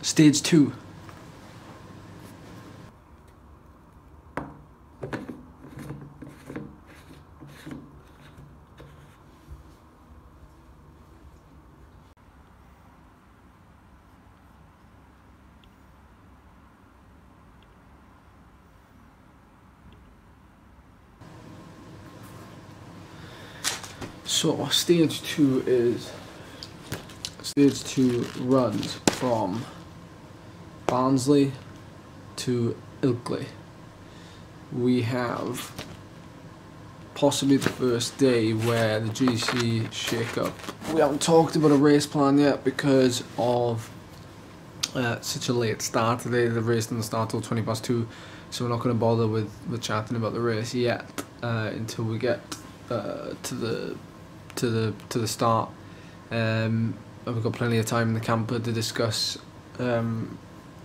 Stage 2. So stage 2 runs from Barnsley to Ilkley. We have possibly the first day where the GC shake up. We haven't talked about a race plan yet because of such a late start today. The race didn't start till 2:20, so we're not going to bother with chatting about the race yet until we get to the start. We've got plenty of time in the camper to discuss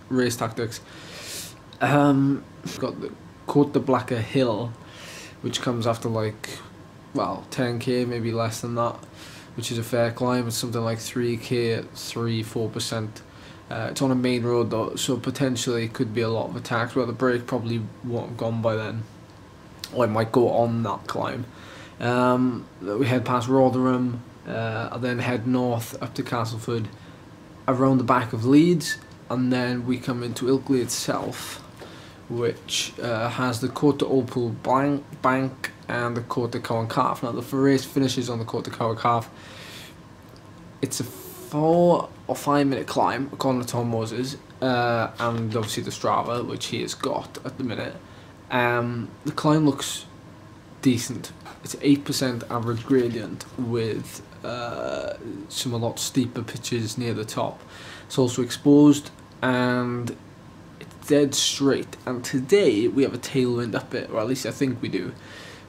race tactics. We've got the Côte de Blacker Hill, which comes after like, well, 10k, maybe less than that, which is a fair climb. It's something like 3k, 3-4%. It's on a main road though, so potentially it could be a lot of attacks. Well, the brake probably won't have gone by then, or it might go on that climb. We head past Rotherham, and then head north up to Castleford, around the back of Leeds, and then we come into Ilkley itself, which has the Côte d'Opal Bank and the Côte de Cowan Calf. Now the race finishes on the Côte de Cowan Calf. It's a 4 or 5 minute climb according to Tom Moses, and obviously the Strava, which he has got at the minute. The climb looks decent. It's 8% average gradient with some a lot steeper pitches near the top. It's also exposed and it's dead straight, and today we have a tailwind up it, or at least I think we do,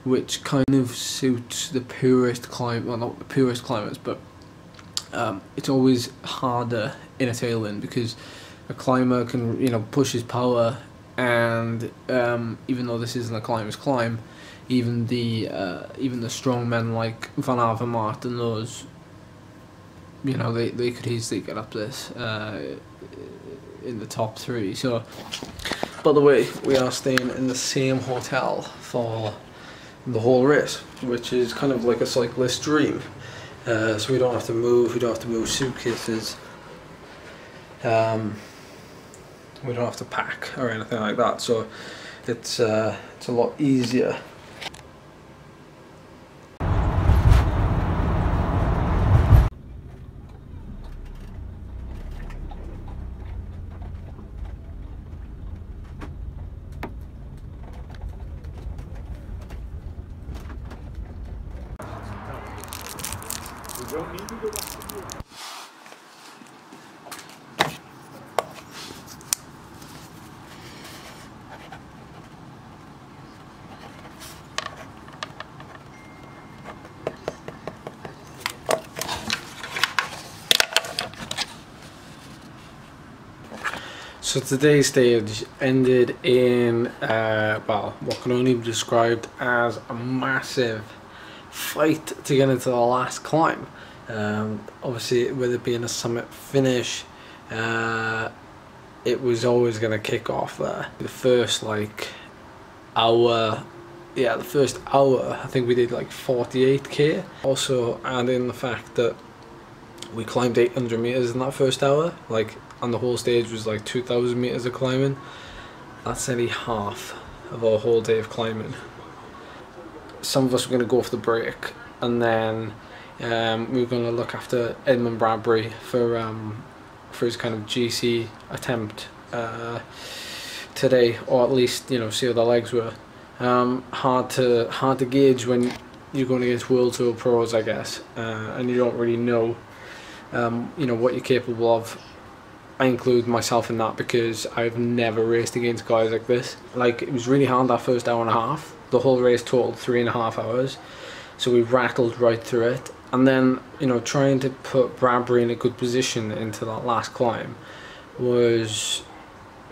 which kind of suits the purest climb, well, not the purest climbers, but it's always harder in a tailwind because a climber can, you know, push his power, and even though this isn't a climber's climb, even the strong men like Van Avermaet and those, you know, they could easily get up this in the top 3. So, by the way, we are staying in the same hotel for the whole race, which is kind of like a cyclist dream. So we don't have to move. We don't have to move suitcases. We don't have to pack or anything like that. So it's a lot easier. Don't need to go back to you. So today's stage ended in, well, what can only be described as a massive fight to get into the last climb. Obviously, with it being a summit finish, it was always going to kick off there. The first like hour, yeah, the first hour, I think we did like 48k. Also add in the fact that we climbed 800 meters in that first hour, like, and the whole stage was like 2,000 meters of climbing. That's nearly half of our whole day of climbing. Some of us were going to go off the break, and then we were going to look after Edmund Bradbury for his kind of GC attempt today, or at least, you know, see how the legs were. Hard to gauge when you're going against World Tour pros, I guess, and you don't really know, you know, what you're capable of. I include myself in that because I've never raced against guys like this. Like, it was really hard that first hour and a half. The whole race totaled 3.5 hours, so we rattled right through it. And then, you know, trying to put Bradbury in a good position into that last climb was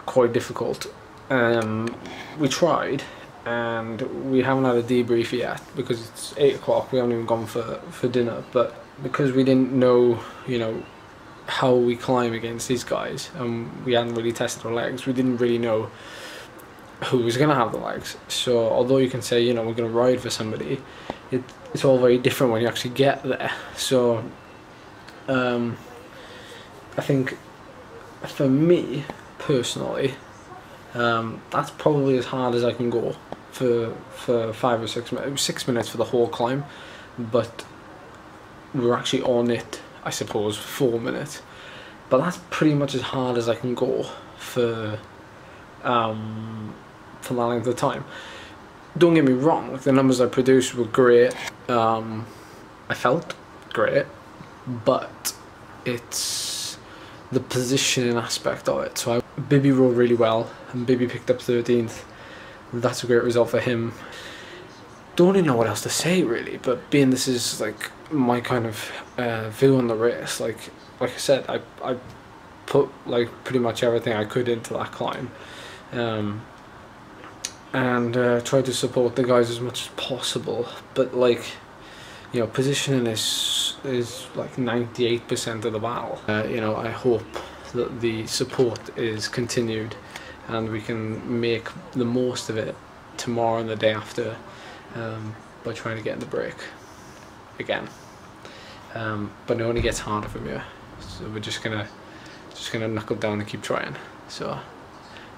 quite difficult. We tried, and we haven't had a debrief yet because it's 8 o'clock. We haven't even gone for dinner, but because we didn't know, you know, how we climb against these guys, and we hadn't really tested our legs. We didn't really know who was going to have the legs. So although you can say, you know, we're going to ride for somebody, it's all very different when you actually get there. So I think for me personally, that's probably as hard as I can go for 5 or 6 minutes. It was 6 minutes for the whole climb, but we were actually on it, I suppose, 4 minutes. But that's pretty much as hard as I can go for that length of time. Don't get me wrong, the numbers I produced were great. I felt great, but it's the positioning aspect of it. So Bibby rode really well, and Bibby picked up 13th. That's a great result for him. Don't really know what else to say really, but being this is like my kind of view on the race, like I said, I put like pretty much everything I could into that climb, and tried to support the guys as much as possible. But like, you know, positioning is like 98% of the battle. You know, I hope that the support is continued and we can make the most of it tomorrow and the day after, by trying to get in the break again. But it only gets harder from here, so we're just gonna knuckle down and keep trying. So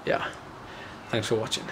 yeah, thanks for watching.